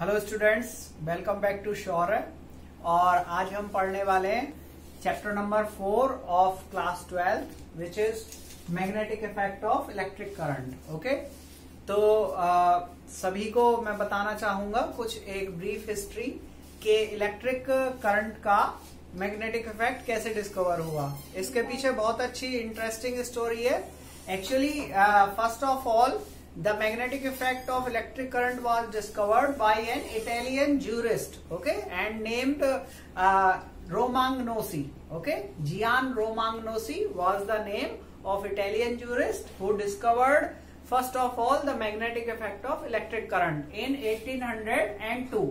Hello students, welcome back to Shaurya. और आज हम पढ़ने वाले हैं chapter number 4 of class 12 which is magnetic effect of electric current. Okay, तो सभी को मैं बताना चाहूंगा कुछ एक ब्रीफ हिस्ट्री के इलेक्ट्रिक करंट का मैग्नेटिक इफेक्ट कैसे डिस्कवर हुआ। इसके पीछे बहुत अच्छी इंटरेस्टिंग स्टोरी है। Actually first of all, the magnetic effect of electric current was discovered by an Italian jurist, okay, and named Romagnosi. Okay, Gian Romagnosi was the name of Italian jurist who discovered first of all the magnetic effect of electric current in 1802.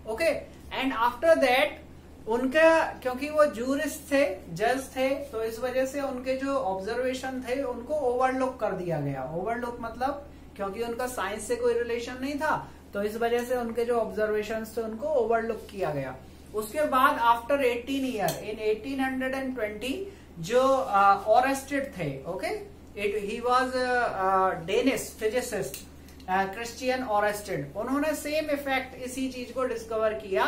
Okay, and after that उनका, क्योंकि वो jurist थे, जज थे, तो इस वजह से उनके जो ऑब्जर्वेशन थे उनको ओवरलुक कर दिया गया। ओवरलुक मतलब क्योंकि उनका साइंस से कोई रिलेशन नहीं था, तो इस वजह से उनके जो ऑब्जर्वेशंस थे उनको ओवरलुक किया गया। उसके बाद आफ्टर 18 ईयर इन 1820 जो ऑरेस्टेड थे, okay, he was Danish physicist Christian Oersted, उन्होंने सेम इफेक्ट इसी चीज को डिस्कवर किया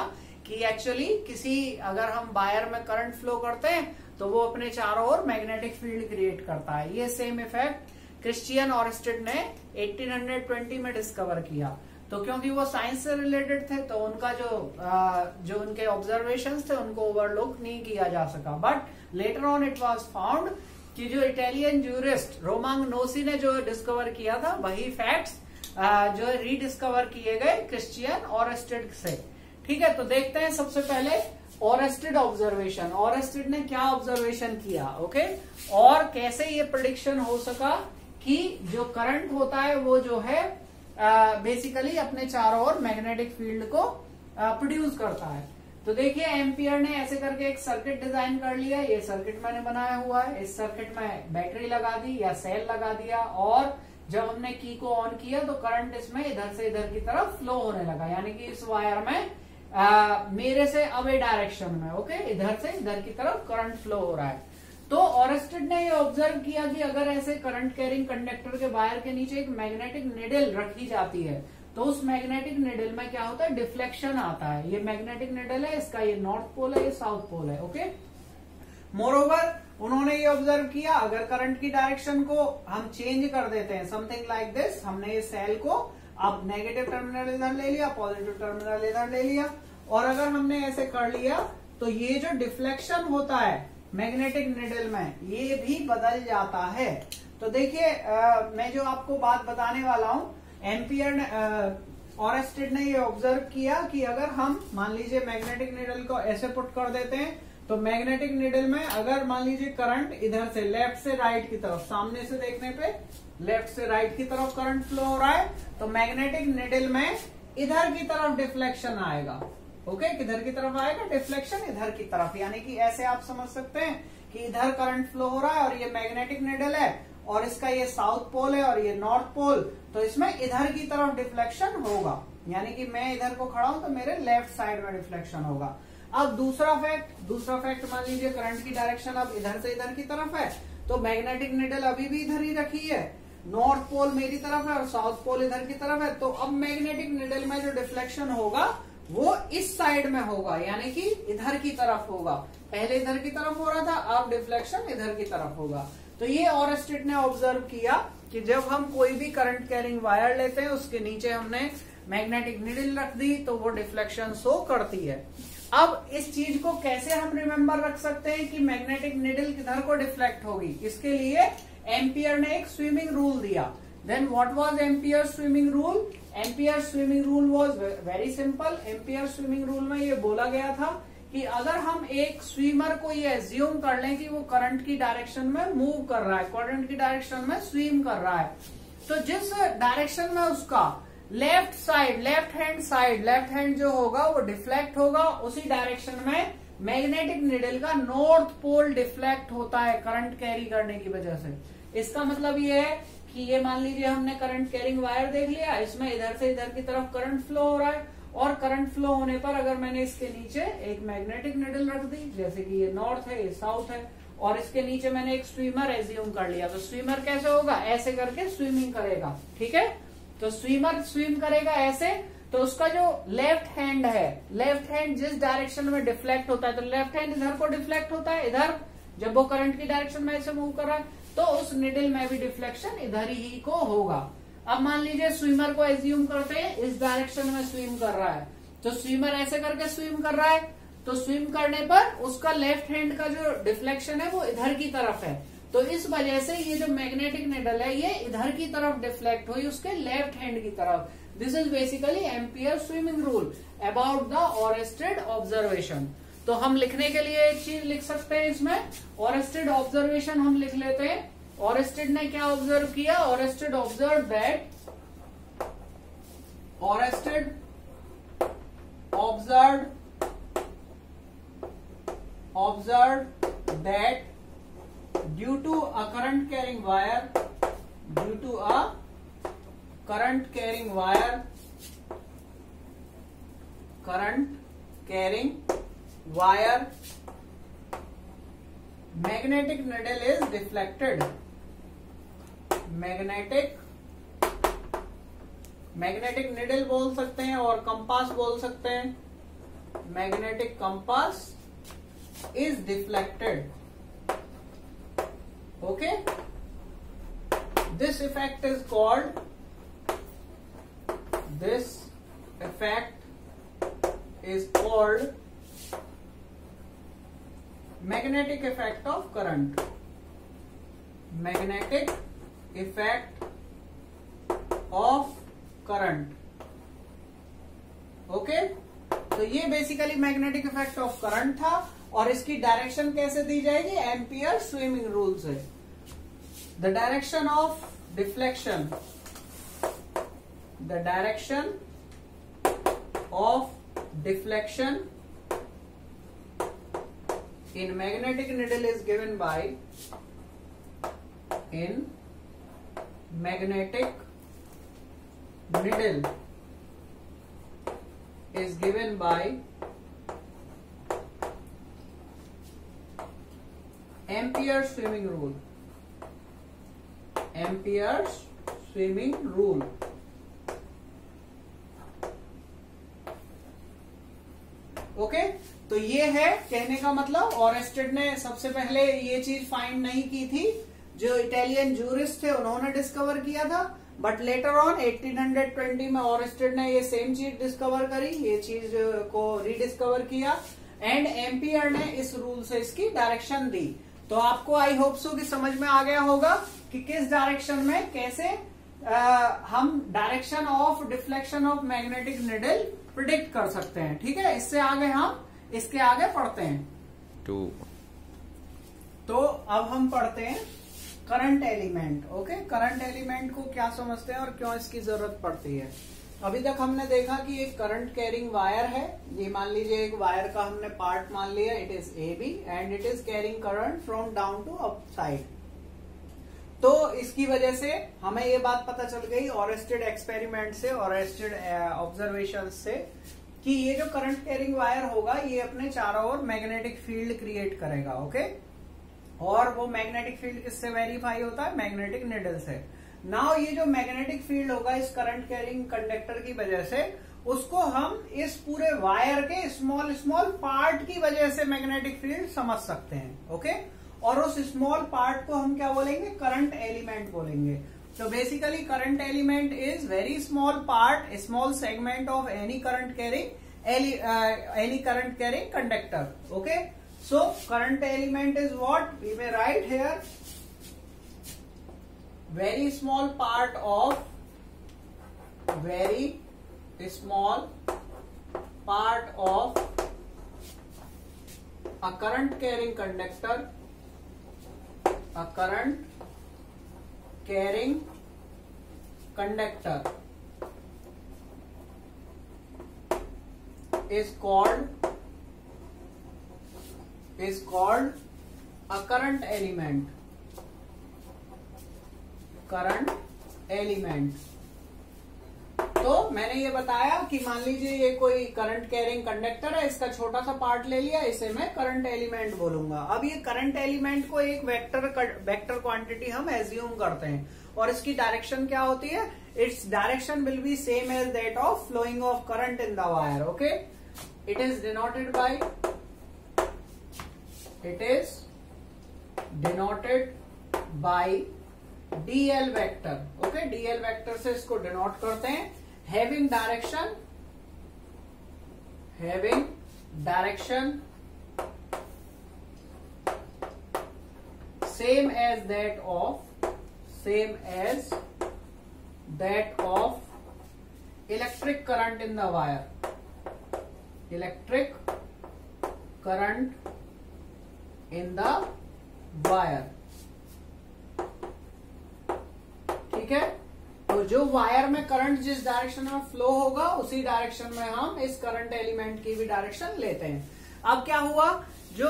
कि एक्चुअली किसी अगर हम वायर में करंट फ्लो करते हैं तो वो अपने चारों ओर मैग्नेटिक फील्ड क्रिएट करता है। ये सेम इफेक्ट क्रिश्चियन ऑरेस्टेड ने 1820 में डिस्कवर किया। तो क्योंकि वो साइंस से रिलेटेड थे तो उनका जो उनके ऑब्जर्वेशंस थे उनको ओवरलुक नहीं किया जा सका। But later on it was found कि जो इटालियन जूरिस्ट रोमाग्नोसी ने जो डिस्कवर किया था वही फैक्ट्स जो रीडिस्कवर किए गए क्रिश्चियन ऑरेस्टेड से। ठीक है, तो देखते हैं सबसे पहले ऑरेस्टेड ऑब्जर्वेशन। ऑरेस्टेड ने क्या ऑब्जर्वेशन किया, ओके, और कैसे ये प्रेडिक्शन हो सका कि जो करंट होता है वो जो है बेसिकली अपने चारों ओर मैग्नेटिक फील्ड को प्रोड्यूस करता है। तो देखिए, एम्पियर ने ऐसे करके एक सर्किट डिजाइन कर लिया। ये सर्किट मैंने बनाया हुआ है। इस सर्किट में बैटरी लगा दी या सेल लगा दिया, और जब हमने की को ऑन किया तो करंट इसमें इधर से इधर की तरफ फ्लो होने लगा, यानी कि इस वायर में मेरे से अवे डायरेक्शन में, ओके, इधर से इधर की तरफ करंट फ्लो हो रहा है। तो ऑरेस्टेड ने ये ऑब्जर्व किया कि अगर ऐसे करंट कैरिंग कंडक्टर के वायर के नीचे एक मैग्नेटिक निडल रखी जाती है तो उस मैग्नेटिक निडल में क्या होता है, डिफ्लेक्शन आता है। ये मैग्नेटिक निडल है, इसका ये नॉर्थ पोल है, ये साउथ पोल है। ओके, मोरओवर उन्होंने ये ऑब्जर्व किया अगर करंट की डायरेक्शन को हम चेंज कर देते हैं, समथिंग लाइक दिस, हमने ये सेल को अब नेगेटिव टर्मिनल इधर ले लिया, पॉजिटिव टर्मिनल इधर ले लिया, और अगर हमने ऐसे कर लिया तो ये जो डिफ्लेक्शन होता है मैग्नेटिक निडल में ये भी बदल जाता है। तो देखिए, मैं जो आपको बात बताने वाला हूं, एम्पियर ने ऑरेस्टेड ने ये ऑब्जर्व किया कि अगर हम मान लीजिए मैग्नेटिक निडल को ऐसे पुट कर देते हैं तो मैग्नेटिक निडल में अगर मान लीजिए करंट इधर से लेफ्ट से राइट की तरफ, सामने से देखने पे लेफ्ट से राइट की तरफ करंट फ्लो हो रहा है, तो मैग्नेटिक निडल में इधर की तरफ डिफ्लेक्शन आएगा। ओके, किधर की तरफ आएगा, डिफ्लेक्शन इधर की तरफ, यानी कि ऐसे आप समझ सकते हैं कि इधर करंट फ्लो हो रहा है और ये मैग्नेटिक निडल है और इसका ये साउथ पोल है और ये नॉर्थ पोल, तो इसमें इधर की तरफ डिफ्लेक्शन होगा, यानी कि मैं इधर को खड़ा हूं तो मेरे लेफ्ट साइड में डिफ्लेक्शन होगा। अब दूसरा फैक्ट मान लीजिए करंट की डायरेक्शन अब इधर से इधर की तरफ है, तो मैग्नेटिक निडल अभी भी इधर ही रखी है, नॉर्थ पोल मेरी तरफ है और साउथ पोल इधर की तरफ है, तो अब मैग्नेटिक निडल में जो डिफ्लेक्शन होगा वो इस साइड में होगा, यानी कि इधर की तरफ होगा। पहले इधर की तरफ हो रहा था, अब डिफ्लेक्शन इधर की तरफ होगा। तो ये ऑरेस्टेड ने ऑब्जर्व किया कि जब हम कोई भी करंट कैरिंग वायर लेते हैं उसके नीचे हमने मैग्नेटिक निडल रख दी तो वो डिफ्लेक्शन शो करती है। अब इस चीज को कैसे हम रिमेम्बर रख सकते हैं कि मैग्नेटिक निडल किधर को डिफ्लेक्ट होगी, इसके लिए एम्पियर ने एक स्विमिंग रूल दिया। Then what was Ampere's swimming rule? Ampere's swimming rule was very simple. Ampere's swimming rule में ये बोला गया था कि अगर हम एक स्विमर को ये एज्यूम कर लें कि वो करंट की डायरेक्शन में मूव कर रहा है, करंट की डायरेक्शन में स्विम कर रहा है, तो जिस डायरेक्शन में उसका लेफ्ट हैंड जो होगा वो डिफ्लेक्ट होगा, उसी डायरेक्शन में मैग्नेटिक निडल का नॉर्थ पोल डिफ्लेक्ट होता है करंट कैरी करने की वजह से। इसका मतलब ये है कि ये मान लीजिए हमने करंट कैरिंग वायर देख लिया, इसमें इधर से इधर की तरफ करंट फ्लो हो रहा है, और करंट फ्लो होने पर अगर मैंने इसके नीचे एक मैग्नेटिक निडल रख दी, जैसे कि ये नॉर्थ है ये साउथ है, और इसके नीचे मैंने एक स्विमर एज्यूम कर लिया, तो स्विमर कैसे होगा, ऐसे करके स्विमिंग करेगा। ठीक है, तो स्विमर स्विम करेगा ऐसे, तो उसका जो लेफ्ट हैंड है, लेफ्ट हैंड जिस डायरेक्शन में डिफ्लेक्ट होता है, तो लेफ्ट हैंड इधर को डिफ्लेक्ट होता है, इधर जब वो करंट की डायरेक्शन में ऐसे मूव कर रहा है, तो उस निडल में भी डिफ्लेक्शन इधर ही को होगा। अब मान लीजिए स्विमर को एज्यूम करते हैं इस डायरेक्शन में स्विम कर रहा है, तो स्विमर ऐसे करके स्विम कर रहा है, तो स्विम करने पर उसका लेफ्ट हैंड का जो डिफ्लेक्शन है वो इधर की तरफ है, तो इस वजह से ये जो मैग्नेटिक निडल है ये इधर की तरफ डिफ्लेक्ट हुई उसके लेफ्ट हैंड की तरफ। This is basically ampere swimming rule about the Oersted observation. तो हम लिखने के लिए एक चीज लिख सकते हैं इसमें, ओरेस्टेड ऑब्जर्वेशन हम लिख लेते हैं। ओरेस्टेड ने क्या ऑब्जर्व किया? Oersted observe that, Oersted observed that due to a current carrying wire, magnetic needle is deflected. Magnetic needle बोल सकते हैं और कंपास बोल सकते हैं। Magnetic compass is deflected. Okay, this effect is called magnetic effect of current. Magnetic effect of current. Okay, तो ये basically magnetic effect of current था और इसकी डायरेक्शन कैसे दी जाएगी? एम्पियर स्विमिंग रूल से। The direction of deflection, in magnetic needle is given by Ampere's swimming rule. Okay, तो ये है कहने का मतलब ओरेस्टेड ने सबसे पहले ये चीज फाइंड नहीं की थी, जो इटालियन जूरिस्ट थे उन्होंने डिस्कवर किया था, बट लेटर ऑन 1820 में ओरेस्टेड ने ये सेम चीज डिस्कवर करी, ये चीज को रीडिस्कवर किया एंड एम्पियर ने इस रूल से इसकी डायरेक्शन दी। तो आपको आई होप सो कि समझ में आ गया होगा कि किस डायरेक्शन में कैसे हम direction of deflection of magnetic needle predict कर सकते हैं। ठीक है, इससे आगे हम इसके आगे पढ़ते हैं। तो अब हम पढ़ते हैं current element. Okay, current element को क्या समझते हैं और क्यों इसकी जरूरत पड़ती है। अभी तक हमने देखा कि एक करंट कैरिंग वायर है, ये मान लीजिए एक वायर का हमने पार्ट मान लिया, it is AB and it is carrying current from down to up side. तो इसकी वजह से हमें ये बात पता चल गई ओरेस्टेड एक्सपेरिमेंट से, ओरेस्टेड ऑब्जर्वेशन से, कि ये जो करंट कैरिंग वायर होगा ये अपने चारों ओर मैग्नेटिक फील्ड क्रिएट करेगा। ओके, और वो मैग्नेटिक फील्ड किससे वेरीफाई होता है? मैग्नेटिक निडल से। नाउ ये जो मैग्नेटिक फील्ड होगा इस करंट कैरिंग कंडक्टर की वजह से, उसको हम इस पूरे वायर के स्मॉल स्मॉल पार्ट की वजह से मैग्नेटिक फील्ड समझ सकते हैं। ओके, और उस स्मॉल पार्ट को हम क्या बोलेंगे? करंट एलिमेंट बोलेंगे। तो basically current element is very small part, small segment of any current carrying conductor. Okay, so current element is what we may write here, very small part of a current carrying conductor, is called a current element. तो मैंने ये बताया कि मान लीजिए ये कोई current carrying conductor है, इसका छोटा सा पार्ट ले लिया, इसे मैं करंट एलिमेंट बोलूंगा। अब ये करंट एलिमेंट को एक वेक्टर क्वांटिटी हम एज्यूम करते हैं और इसकी डायरेक्शन क्या होती है? its direction will be same as that of flowing of current in the wire. Okay, it is denoted by dl vector. Okay, dl vector से इसको डिनोट करते हैं. having direction same as that of electric current in the wire. Electric current in the wire. ठीक है, तो जो wire में current जिस डायरेक्शन में फ्लो होगा उसी डायरेक्शन में हम इस करंट एलिमेंट की भी डायरेक्शन लेते हैं. अब क्या हुआ, जो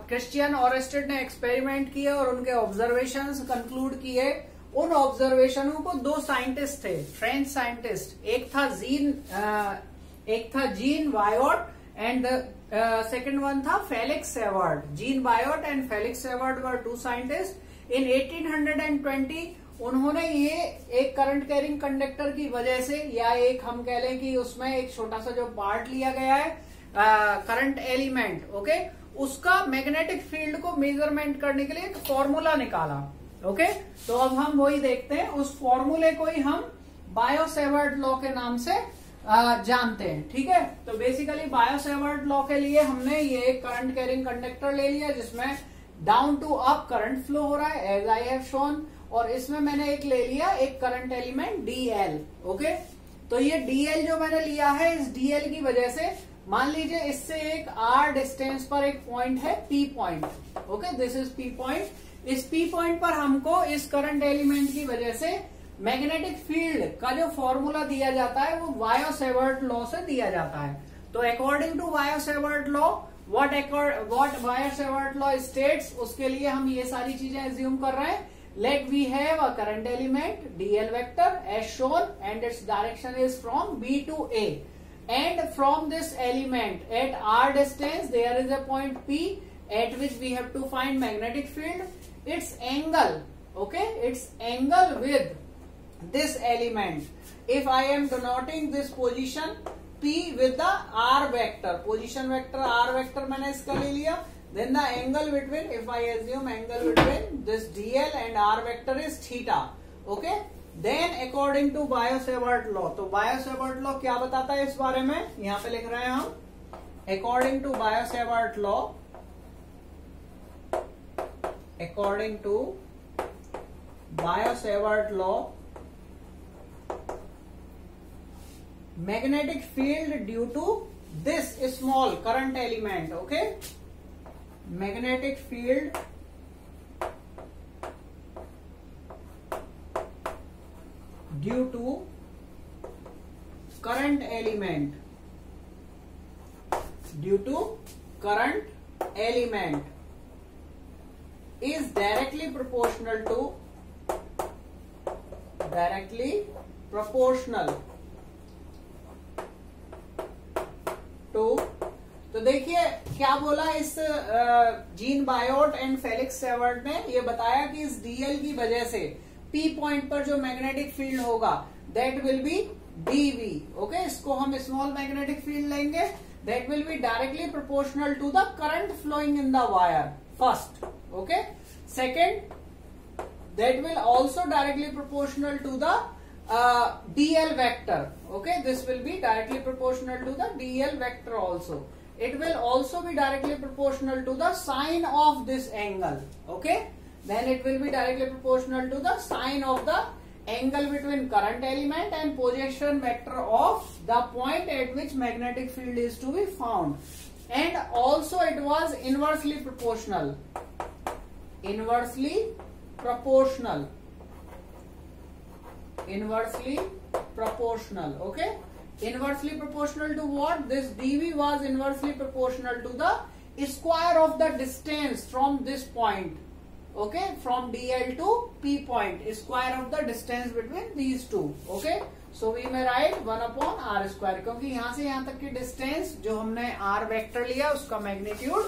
क्रिश्चियन ऑरेस्टेड ने एक्सपेरिमेंट किए और उनके ऑब्जर्वेशंस कंक्लूड किए, उन ऑब्जर्वेशनों को दो साइंटिस्ट थे, फ्रेंच साइंटिस्ट, एक था Jean Biot and second one था Felix Savart. Jean Biot and Felix Savart were two scientists. In 1820 उन्होंने ये एक करंट कैरिंग कंडक्टर की वजह से, या एक हम कह लें कि उसमें एक छोटा सा जो पार्ट लिया गया है करंट एलिमेंट, ओके, उसका मैग्नेटिक फील्ड को मेजरमेंट करने के लिए एक फॉर्मूला निकाला. ओके, तो अब हम वही देखते हैं. उस फॉर्मूले को ही हम बायो-सेवर्ट लॉ के नाम से जानते हैं. ठीक है, तो बेसिकली बायो-सेवर्ट लॉ के लिए हमने ये एक करंट कैरिंग कंडक्टर ले लिया जिसमें down to up current flow हो रहा है एज आई हैव शोन, और इसमें मैंने एक ले लिया एक करंट एलिमेंट डीएल. ओके, तो ये डीएल जो मैंने लिया है, इस डीएल की वजह से मान लीजिए इससे एक आर डिस्टेंस पर एक पॉइंट है P point. Okay, this is P point. इस पी पॉइंट पर हमको इस करंट एलिमेंट की वजह से मैग्नेटिक फील्ड का जो फॉर्मूला दिया जाता है वो बायो-सेवर्ट लॉ से दिया जाता है. तो according to Biot Savart law, what Biot Savart law states, उसके लिए हम ये सारी चीजें एज्यूम कर रहे हैं. Let we have a current element dl vector as shown and its direction is from B to A, and from this element at r distance there is a point P at which we have to find magnetic field. Its angle, okay, its angle with this element, if I am denoting this position P with the r vector, position vector r vector मैंने इसका ले लिया, then the angle between, if I assume angle between this dl and r vector is theta. Okay, then according to Biot-Savart law, तो Biot-Savart law क्या बताता है इस बारे में, यहां पे लिख रहे हैं हम, according to Biot-Savart law, magnetic field due to this small current element. Okay, magnetic field due to current element is directly proportional to तो देखिए क्या बोला इस gene Biot and Felix Savart ने, ये बताया कि इस डीएल की वजह से पी पॉइंट पर जो मैग्नेटिक फील्ड होगा that will be DV. Okay, इसको हम स्मॉल मैग्नेटिक फील्ड लेंगे, that will be directly proportional to the current flowing in the wire first. Okay, second, that will also directly proportional to the dl vector. Okay, this will be directly proportional to the dl vector also. It will also be directly proportional to the sine of this angle. Okay, then it will be directly proportional to the sine of the angle between current element and position vector of the point at which magnetic field is to be found. And also it was inversely proportional. Inversely proportional. Okay, inversely proportional to what? This dV was inversely proportional to the square of the distance from this point. Okay, from dl to p point, square of the distance between these two. Okay, so we may write 1 upon r square, क्योंकि यहां से यहां तक की distance जो हमने r vector लिया उसका मैग्नीट्यूड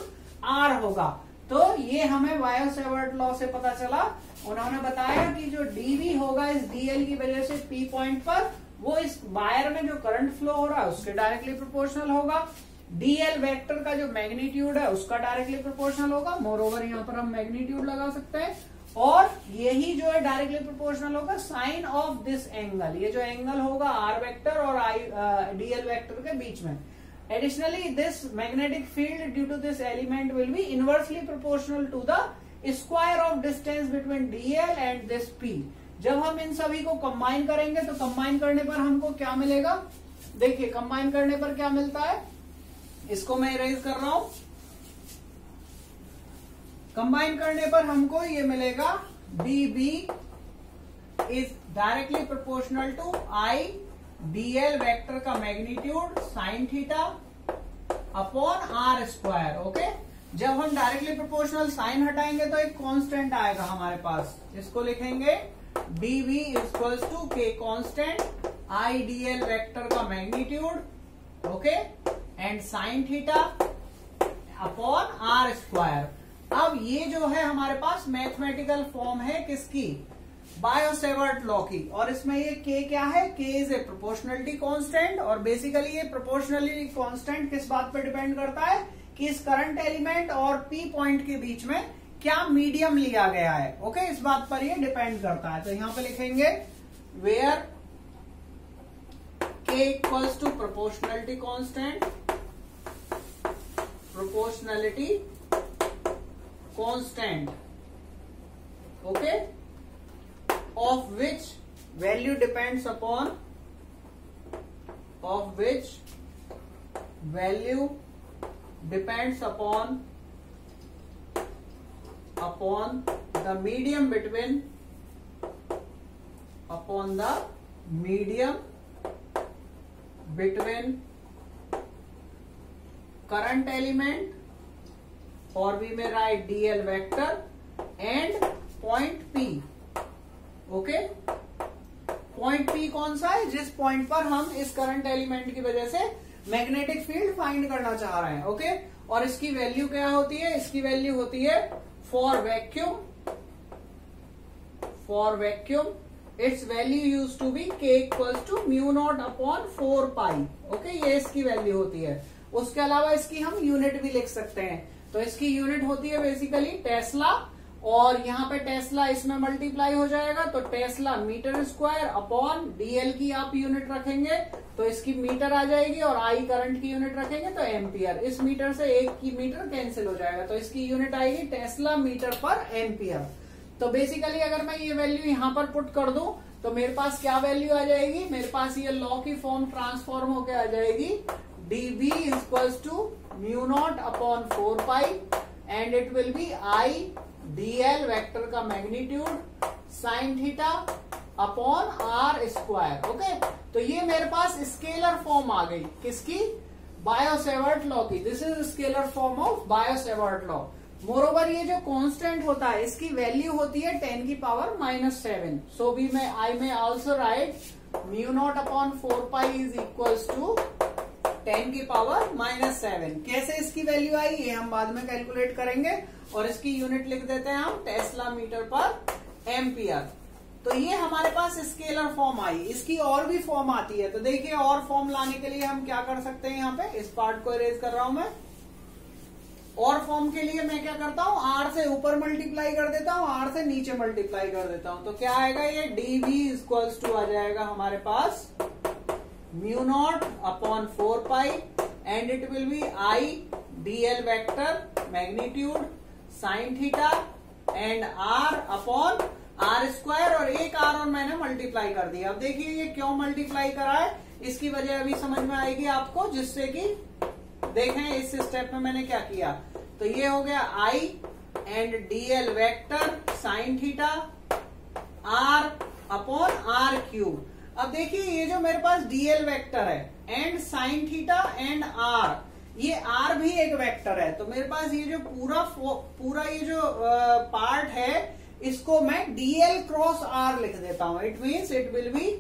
r होगा. तो ये हमें बायो-सेवर्ट लॉ से पता चला। उन्होंने बताया कि जो dv होगा इस dl की वजह से p पॉइंट पर, वो इस वायर में जो करंट फ्लो हो रहा है उसके डायरेक्टली प्रोपोर्शनल होगा। dl वेक्टर का जो मैग्नीट्यूड है उसका डायरेक्टली प्रोपोर्शनल होगा। मोरओवर यहाँ पर हम मैग्नीट्यूड लगा सकते हैं, और यही जो है डायरेक्टली प्रोपोर्शनल होगा साइन ऑफ दिस एंगल, ये जो एंगल होगा r वेक्टर और dl वेक्टर के बीच में। Additionally, this magnetic field due to this element will be inversely proportional to the square of distance between dl and this p। जब हम इन सभी को कंबाइन करेंगे तो कंबाइन करने पर हमको क्या मिलेगा, देखिए कंबाइन करने पर क्या मिलता है, इसको मैं इरेज कर रहा हूं। कंबाइन करने पर हमको ये मिलेगा db is directly proportional to I dl vector का magnitude sine theta upon are square. Okay, जब हम डायरेक्टली प्रोपोर्शनल साइन हटाएंगे तो एक कांस्टेंट आएगा हमारे पास, इसको लिखेंगे dv equals to K constant I dl vector का magnitude, okay, and sine theta upon are square. अब ये जो है हमारे पास मैथमेटिकल फॉर्म है किसकी, बायो-सेवर्ट लॉ की, और इसमें ये k क्या है, k is a proportionality constant. और बेसिकली ये प्रोपोर्शनलिटी कांस्टेंट किस बात पे डिपेंड करता है कि इस करंट एलिमेंट और p पॉइंट के बीच में क्या मीडियम लिया गया है। ओके, इस बात पर ये डिपेंड करता है। तो यहां पे लिखेंगे where k equals to proportionality constant, proportionality constant, okay, of which value depends upon the medium between current element, or we may write dl vector, and point p। Okay, point P कौन सा है, जिस point पर हम इस current element की वजह से मैग्नेटिक फील्ड फाइंड करना चाह रहे हैं। ओके, और इसकी वैल्यू क्या होती है, इसकी वैल्यू होती है for vacuum it's value use to be k equals to mu naught upon 4 pi. Okay, ये इसकी वैल्यू होती है। उसके अलावा इसकी हम यूनिट भी लिख सकते हैं, तो इसकी यूनिट होती है बेसिकली टेस्ला, और यहाँ पे टेस्ला इसमें मल्टीप्लाई हो जाएगा, तो tesla metre square upon dl की आप यूनिट रखेंगे तो इसकी मीटर आ जाएगी, और I करंट की यूनिट रखेंगे तो एम्पियर। इस मीटर से एक की मीटर कैंसिल हो जाएगा, तो इसकी यूनिट आएगी टेस्ला मीटर पर एम्पियर। तो बेसिकली अगर मैं ये वैल्यू यहाँ पर पुट कर दूं तो मेरे पास क्या वैल्यू आ जाएगी, मेरे पास ये लॉ की फॉर्म ट्रांसफॉर्म होकर आ जाएगी dB equals to mu naught upon 4 pi, and it will be I dl vector का magnitude sine theta upon are square. Okay, तो ये मेरे पास स्केलर फॉर्म आ गई किसकी, बायो-सेवर्ट लॉ की। This is scalar form of Biot Savart law. Moreover ये जो कांस्टेंट होता है इसकी वैल्यू होती है 10 की पावर -7। सो भी I may also write mu naught upon 4 pi is equals to 10 की पावर -7। कैसे इसकी वैल्यू आई ये हम बाद में कैलकुलेट करेंगे, और इसकी यूनिट लिख देते हैं हम टेस्ला मीटर पर एम्पियर। तो ये हमारे पास स्केलर फॉर्म आई। इसकी और भी फॉर्म आती है, तो देखिए और फॉर्म लाने के लिए हम क्या कर सकते हैं, यहाँ पे इस पार्ट को इरेज कर रहा हूं मैं। और फॉर्म के लिए मैं क्या करता हूं, r से ऊपर मल्टीप्लाई कर देता हूं, r से नीचे मल्टीप्लाई कर देता हूं, तो क्या आएगा, ये dv इक्वल्स टू आ जाएगा हमारे पास mu naught upon 4 pi, and it will be I dl vector magnitude sine theta and r upon are square, और एक r और मैंने मल्टीप्लाई कर दिया। अब देखिए ये क्यों मल्टीप्लाई करा है, इसकी वजह अभी समझ में आएगी आपको, जिससे कि देखें इस स्टेप में मैंने क्या किया। तो ये हो गया I and dl vector sine theta r upon R cube. अब देखिए ये जो मेरे पास dl वेक्टर है and sine theta and r, ये r भी एक वेक्टर है, तो मेरे पास ये जो पूरा ये जो पार्ट है इसको मैं dl क्रॉस r लिख देता हूं। It means it will B,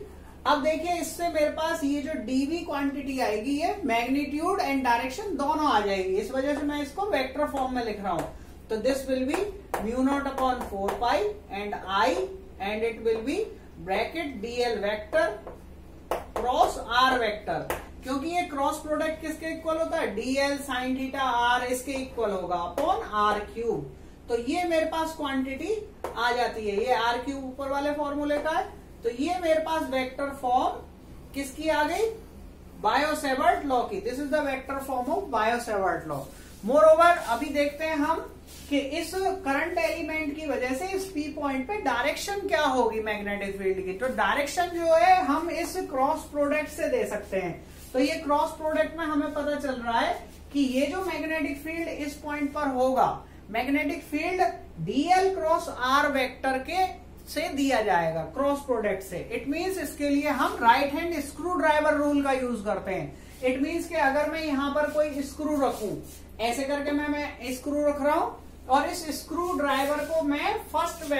अब देखिए इससे मेरे पास ये जो dv क्वांटिटी आएगी ये मैग्नीट्यूड एंड डायरेक्शन दोनों आ जाएगी, इस वजह से मैं इसको वेक्टर फॉर्म में लिख रहा हूं। तो this will be mu naught upon 4 pi and I and it will B bracket dl vector cross r vector, क्योंकि ये क्रॉस प्रोडक्ट किसके इक्वल होता है, dl साइन थीटा r इसके इक्वल होगा अपॉन r क्यूब। तो ये मेरे पास क्वांटिटी आ जाती है, ये r क्यूब ऊपर वाले फॉर्मूले का है, तो ये मेरे पास वेक्टर फॉर्म किसकी आ गई, बायो-सेवर्ट लॉ की। This is the vector form of Biot Savart law. More over अभी देखते हैं हम कि इस करंट एलिमेंट की वजह से इस पी पॉइंट पे डायरेक्शन क्या होगी मैग्नेटिक फील्ड की। तो डायरेक्शन जो है हम इस क्रॉस प्रोडक्ट से दे सकते हैं। तो ये क्रॉस प्रोडक्ट में हमें पता चल रहा है कि ये जो मैग्नेटिक फील्ड इस पॉइंट पर होगा, magnetic field DL cross R vector के से दिया जाएगा क्रॉस प्रोडक्ट से। इट मींस इसके लिए हम right hand screwdriver rule का यूज करते हैं। इट मींस कि अगर मैं यहां पर कोई स्क्रू रखूं, ऐसे करके मैं स्क्रू रख रहा हूं और इस स्क्रू ड्राइवर को मैं फर्स्ट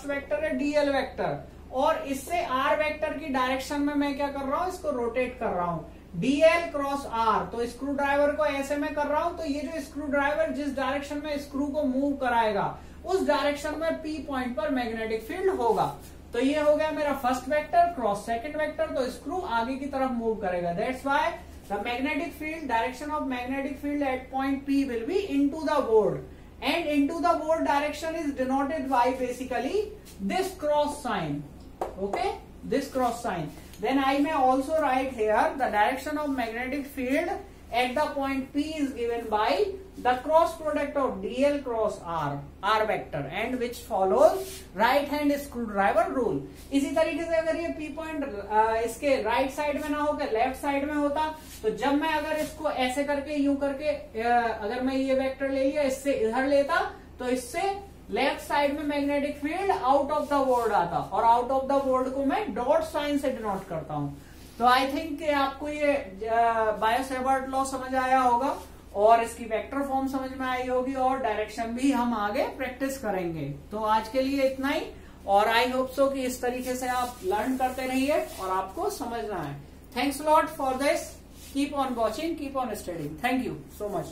वेक्टर है डीएल वेक्टर, और इससे आर वेक्टर की डायरेक्शन में मैं क्या कर रहा हूं, इसको रोटेट कर रहा हूं डीएल क्रॉस आर। तो स्क्रू ड्राइवर को ऐसे में कर रहा हूं, तो ये जो स्क्रू ड्राइवर जिस डायरेक्शन में स्क्रू को मूव कराएगा उस डायरेक्शन में पी पॉइंट पर मैग्नेटिक फील्ड होगा। तो ये हो गया मेरा first vector cross second vector, तो स्क्रू आगे की तरफ मूव करेगा। That's why the magnetic field, direction of magnetic field at point P will be into the board, and into the board direction is denoted by basically this cross sign. Okay, this cross sign. Then I may also write here the direction of magnetic field at the point P is given by the cross product of dl cross r vector, and which follows right hand screwdriver rule. इसी तरीके से अगर ये P point इसके right side में ना होकर left side में होता, तो जब मैं अगर इसको ऐसे करके यूं करके अगर मैं ये वेक्टर ले लिया, इससे इधर लेता, तो इससे लेफ्ट साइड में magnetic field out of the board आता, और आउट ऑफ द बोर्ड को मैं डॉट साइन से डिनोट करता हूं। तो आई थिंक आपको ये बायो-सेवर्ट लॉ समझ आया होगा और इसकी वेक्टर फॉर्म समझ में आई होगी, और डायरेक्शन भी हम आगे प्रैक्टिस करेंगे। तो आज के लिए इतना ही, और आई होप सो कि इस तरीके से आप लर्न करते रहिए और आपको समझना है। Thanks lot for this, keep on watching, keep on studying. Thank you so much.